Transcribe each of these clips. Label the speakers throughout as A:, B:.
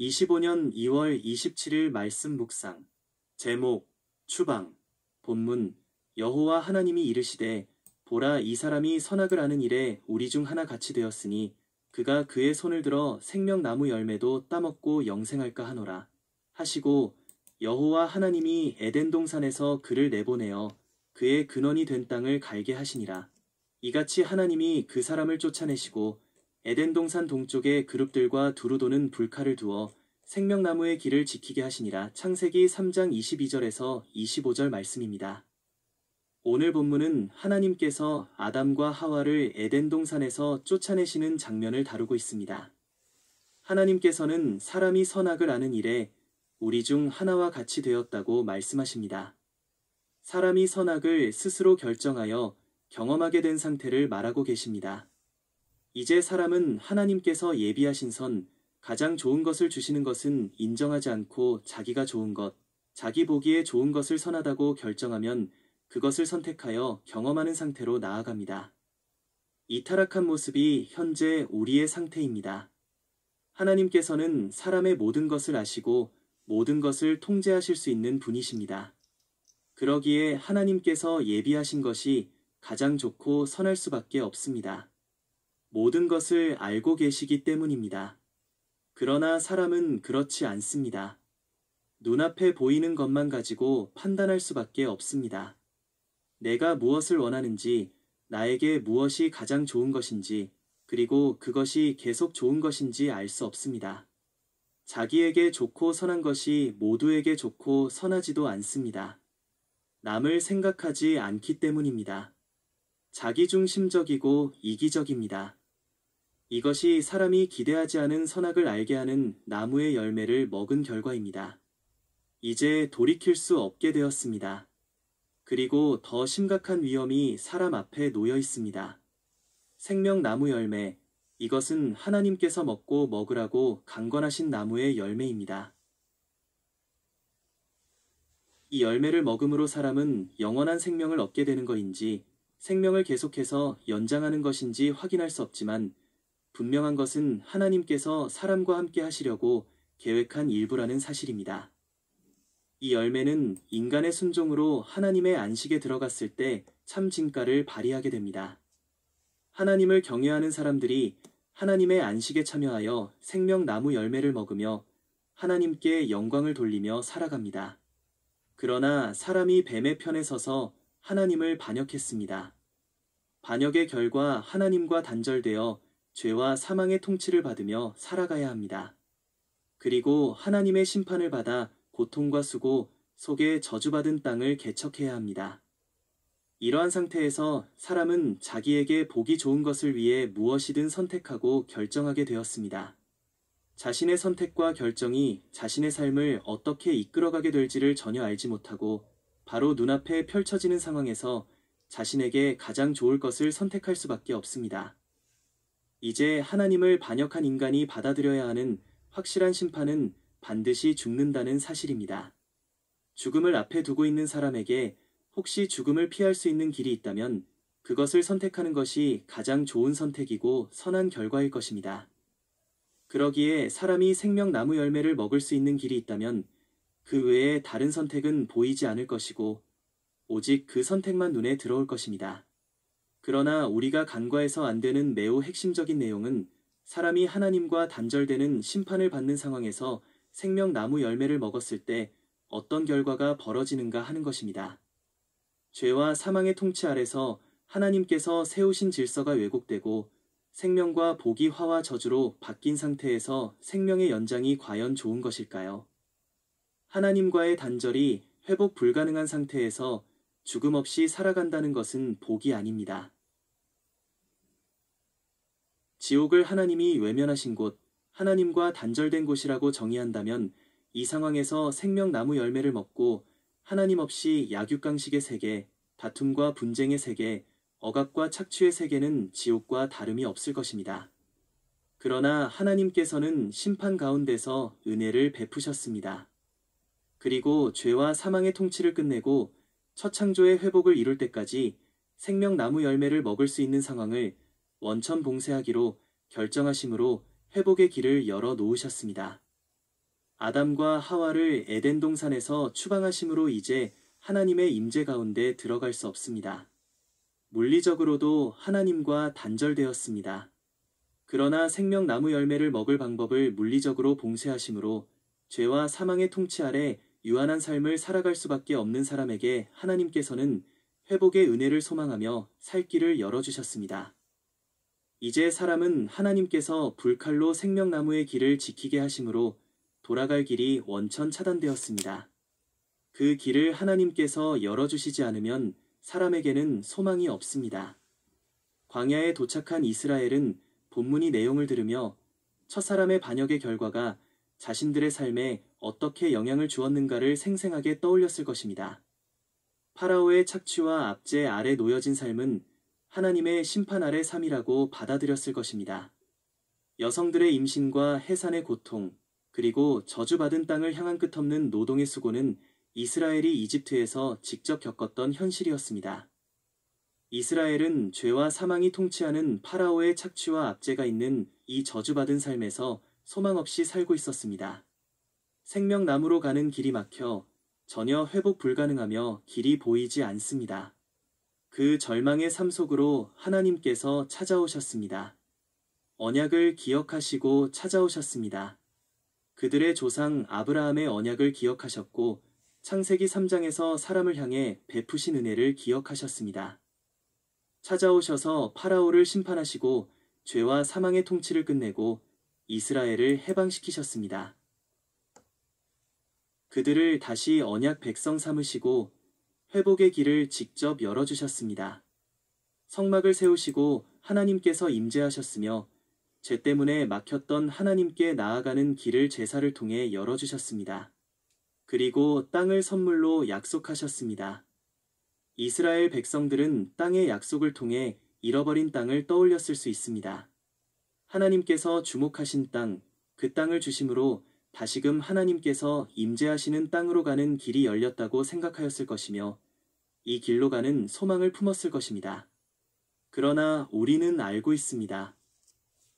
A: 25년 2월 27일 말씀 묵상. 제목, 추방. 본문, 여호와 하나님이 이르시되, 보라, 이 사람이 선악을 아는 일에 우리 중 하나 같이 되었으니 그가 그의 손을 들어 생명나무 열매도 따먹고 영생할까 하노라. 하시고 여호와 하나님이 에덴 동산에서 그를 내보내어 그의 근원이 된 땅을 갈게 하시니라. 이같이 하나님이 그 사람을 쫓아내시고 에덴 동산 동쪽에 그룹들과 두루 도는 불칼을 두어 생명나무의 길을 지키게 하시니라. 창세기 3장 22절에서 25절 말씀입니다. 오늘 본문은 하나님께서 아담과 하와를 에덴 동산에서 쫓아내시는 장면을 다루고 있습니다. 하나님께서는 사람이 선악을 아는 일에 우리 중 하나와 같이 되었다고 말씀하십니다. 사람이 선악을 스스로 결정하여 경험하게 된 상태를 말하고 계십니다. 이제 사람은 하나님께서 예비하신 선, 가장 좋은 것을 주시는 것은 인정하지 않고 자기가 좋은 것, 자기 보기에 좋은 것을 선하다고 결정하면 그것을 선택하여 경험하는 상태로 나아갑니다. 이 타락한 모습이 현재 우리의 상태입니다. 하나님께서는 사람의 모든 것을 아시고 모든 것을 통제하실 수 있는 분이십니다. 그러기에 하나님께서 예비하신 것이 가장 좋고 선할 수밖에 없습니다. 모든 것을 알고 계시기 때문입니다. 그러나 사람은 그렇지 않습니다. 눈앞에 보이는 것만 가지고 판단할 수밖에 없습니다. 내가 무엇을 원하는지, 나에게 무엇이 가장 좋은 것인지, 그리고 그것이 계속 좋은 것인지 알 수 없습니다. 자기에게 좋고 선한 것이 모두에게 좋고 선하지도 않습니다. 남을 생각하지 않기 때문입니다. 자기중심적이고 이기적입니다. 이것이 사람이 기대하지 않은 선악을 알게 하는 나무의 열매를 먹은 결과입니다. 이제 돌이킬 수 없게 되었습니다. 그리고 더 심각한 위험이 사람 앞에 놓여 있습니다. 생명나무 열매, 이것은 하나님께서 먹고 먹으라고 강권하신 나무의 열매입니다. 이 열매를 먹음으로 사람은 영원한 생명을 얻게 되는 것인지 생명을 계속해서 연장하는 것인지 확인할 수 없지만 분명한 것은 하나님께서 사람과 함께 하시려고 계획한 일부라는 사실입니다. 이 열매는 인간의 순종으로 하나님의 안식에 들어갔을 때 참 진가를 발휘하게 됩니다. 하나님을 경외하는 사람들이 하나님의 안식에 참여하여 생명나무 열매를 먹으며 하나님께 영광을 돌리며 살아갑니다. 그러나 사람이 뱀의 편에 서서 하나님을 반역했습니다. 반역의 결과 하나님과 단절되어 죄와 사망의 통치를 받으며 살아가야 합니다. 그리고 하나님의 심판을 받아 고통과 수고 속에 저주받은 땅을 개척해야 합니다. 이러한 상태에서 사람은 자기에게 보기 좋은 것을 위해 무엇이든 선택하고 결정하게 되었습니다. 자신의 선택과 결정이 자신의 삶을 어떻게 이끌어가게 될지를 전혀 알지 못하고 바로 눈앞에 펼쳐지는 상황에서 자신에게 가장 좋을 것을 선택할 수밖에 없습니다. 이제 하나님을 반역한 인간이 받아들여야 하는 확실한 심판은 반드시 죽는다는 사실입니다. 죽음을 앞에 두고 있는 사람에게 혹시 죽음을 피할 수 있는 길이 있다면 그것을 선택하는 것이 가장 좋은 선택이고 선한 결과일 것입니다. 그러기에 사람이 생명나무 열매를 먹을 수 있는 길이 있다면 그 외에 다른 선택은 보이지 않을 것이고 오직 그 선택만 눈에 들어올 것입니다. 그러나 우리가 간과해서 안 되는 매우 핵심적인 내용은 사람이 하나님과 단절되는 심판을 받는 상황에서 생명나무 열매를 먹었을 때 어떤 결과가 벌어지는가 하는 것입니다. 죄와 사망의 통치 아래서 하나님께서 세우신 질서가 왜곡되고 생명과 복이 화와 저주로 바뀐 상태에서 생명의 연장이 과연 좋은 것일까요? 하나님과의 단절이 회복 불가능한 상태에서 죽음 없이 살아간다는 것은 복이 아닙니다. 지옥을 하나님이 외면하신 곳, 하나님과 단절된 곳이라고 정의한다면 이 상황에서 생명나무 열매를 먹고 하나님 없이 약육강식의 세계, 다툼과 분쟁의 세계, 억압과 착취의 세계는 지옥과 다름이 없을 것입니다. 그러나 하나님께서는 심판 가운데서 은혜를 베푸셨습니다. 그리고 죄와 사망의 통치를 끝내고 첫 창조의 회복을 이룰 때까지 생명나무 열매를 먹을 수 있는 상황을 원천 봉쇄하기로 결정하심으로 회복의 길을 열어 놓으셨습니다. 아담과 하와를 에덴 동산에서 추방하심으로 이제 하나님의 임재 가운데 들어갈 수 없습니다. 물리적으로도 하나님과 단절되었습니다. 그러나 생명나무 열매를 먹을 방법을 물리적으로 봉쇄하심으로 죄와 사망의 통치 아래 유한한 삶을 살아갈 수밖에 없는 사람에게 하나님께서는 회복의 은혜를 소망하며 살 길을 열어주셨습니다. 이제 사람은 하나님께서 불칼로 생명나무의 길을 지키게 하심으로 돌아갈 길이 원천 차단되었습니다. 그 길을 하나님께서 열어주시지 않으면 사람에게는 소망이 없습니다. 광야에 도착한 이스라엘은 본문의 내용을 들으며 첫사람의 반역의 결과가 자신들의 삶에 어떻게 영향을 주었는가를 생생하게 떠올렸을 것입니다. 파라오의 착취와 압제 아래 놓여진 삶은 하나님의 심판 아래 삶이라고 받아들였을 것입니다. 여성들의 임신과 해산의 고통, 그리고 저주받은 땅을 향한 끝없는 노동의 수고는 이스라엘이 이집트에서 직접 겪었던 현실이었습니다. 이스라엘은 죄와 사망이 통치하는 파라오의 착취와 압제가 있는 이 저주받은 삶에서 소망 없이 살고 있었습니다. 생명나무로 가는 길이 막혀 전혀 회복 불가능하며 길이 보이지 않습니다. 그 절망의 삶 속으로 하나님께서 찾아오셨습니다. 언약을 기억하시고 찾아오셨습니다. 그들의 조상 아브라함의 언약을 기억하셨고 창세기 3장에서 사람을 향해 베푸신 은혜를 기억하셨습니다. 찾아오셔서 파라오를 심판하시고 죄와 사망의 통치를 끝내고 이스라엘을 해방시키셨습니다. 그들을 다시 언약 백성 삼으시고 회복의 길을 직접 열어주셨습니다. 성막을 세우시고 하나님께서 임재하셨으며 죄 때문에 막혔던 하나님께 나아가는 길을 제사를 통해 열어주셨습니다. 그리고 땅을 선물로 약속하셨습니다. 이스라엘 백성들은 땅의 약속을 통해 잃어버린 땅을 떠올렸을 수 있습니다. 하나님께서 주목하신 땅, 그 땅을 주심으로 다시금 하나님께서 임재하시는 땅으로 가는 길이 열렸다고 생각하였을 것이며 이 길로 가는 소망을 품었을 것입니다. 그러나 우리는 알고 있습니다.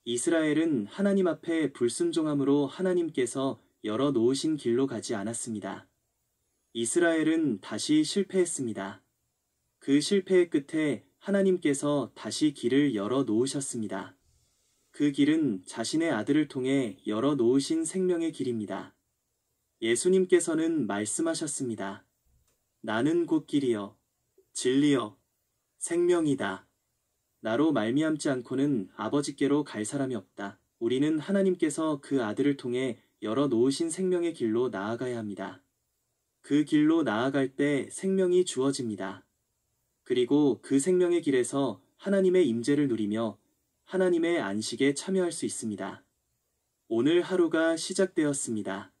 A: 이스라엘은 하나님 앞에 불순종함으로 하나님께서 열어놓으신 길로 가지 않았습니다. 이스라엘은 다시 실패했습니다. 그 실패의 끝에 하나님께서 다시 길을 열어놓으셨습니다. 그 길은 자신의 아들을 통해 열어놓으신 생명의 길입니다. 예수님께서는 말씀하셨습니다. 나는 곧 길이요, 진리요, 생명이다. 나로 말미암지 않고는 아버지께로 갈 사람이 없다. 우리는 하나님께서 그 아들을 통해 열어놓으신 생명의 길로 나아가야 합니다. 그 길로 나아갈 때 생명이 주어집니다. 그리고 그 생명의 길에서 하나님의 임재를 누리며 하나님의 안식에 참여할 수 있습니다. 오늘 하루가 시작되었습니다.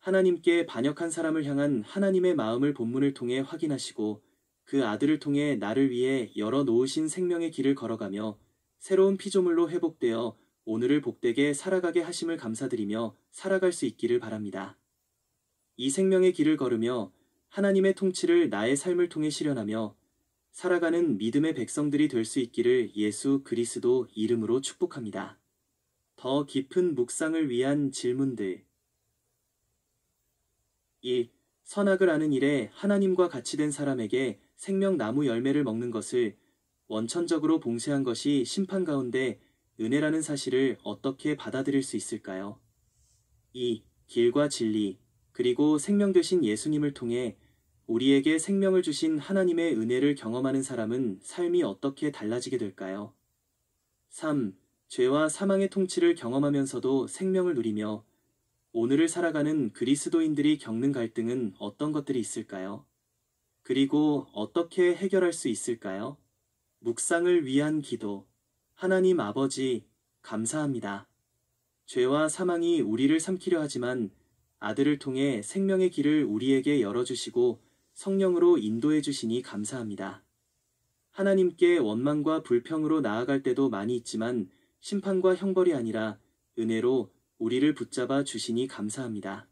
A: 하나님께 반역한 사람을 향한 하나님의 마음을 본문을 통해 확인하시고 그 아들을 통해 나를 위해 열어놓으신 생명의 길을 걸어가며 새로운 피조물로 회복되어 오늘을 복되게 살아가게 하심을 감사드리며 살아갈 수 있기를 바랍니다. 이 생명의 길을 걸으며 하나님의 통치를 나의 삶을 통해 실현하며 살아가는 믿음의 백성들이 될 수 있기를 예수 그리스도 이름으로 축복합니다. 더 깊은 묵상을 위한 질문들. 1. 선악을 아는 일에 하나님과 같이 된 사람에게 생명나무 열매를 먹는 것을 원천적으로 봉쇄한 것이 심판 가운데 은혜라는 사실을 어떻게 받아들일 수 있을까요? 2. 길과 진리, 그리고 생명 되신 예수님을 통해 우리에게 생명을 주신 하나님의 은혜를 경험하는 사람은 삶이 어떻게 달라지게 될까요? 3. 죄와 사망의 통치를 경험하면서도 생명을 누리며 오늘을 살아가는 그리스도인들이 겪는 갈등은 어떤 것들이 있을까요? 그리고 어떻게 해결할 수 있을까요? 묵상을 위한 기도. 하나님 아버지, 감사합니다. 죄와 사망이 우리를 삼키려 하지만 아들을 통해 생명의 길을 우리에게 열어주시고 성령으로 인도해 주시니 감사합니다. 하나님께 원망과 불평으로 나아갈 때도 많이 있지만 심판과 형벌이 아니라 은혜로 우리를 붙잡아 주시니 감사합니다.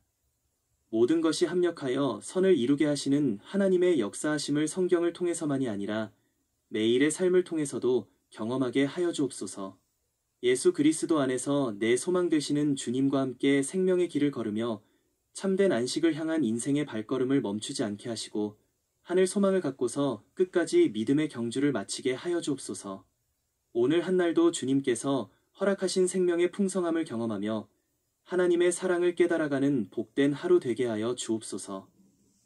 A: 모든 것이 합력하여 선을 이루게 하시는 하나님의 역사하심을 성경을 통해서만이 아니라 매일의 삶을 통해서도 경험하게 하여 주옵소서. 예수 그리스도 안에서 내 소망 되시는 주님과 함께 생명의 길을 걸으며 참된 안식을 향한 인생의 발걸음을 멈추지 않게 하시고 하늘 소망을 갖고서 끝까지 믿음의 경주를 마치게 하여 주옵소서. 오늘 한날도 주님께서 허락하신 생명의 풍성함을 경험하며 하나님의 사랑을 깨달아가는 복된 하루 되게 하여 주옵소서.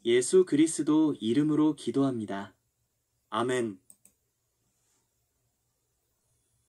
A: 예수 그리스도 이름으로 기도합니다. 아멘.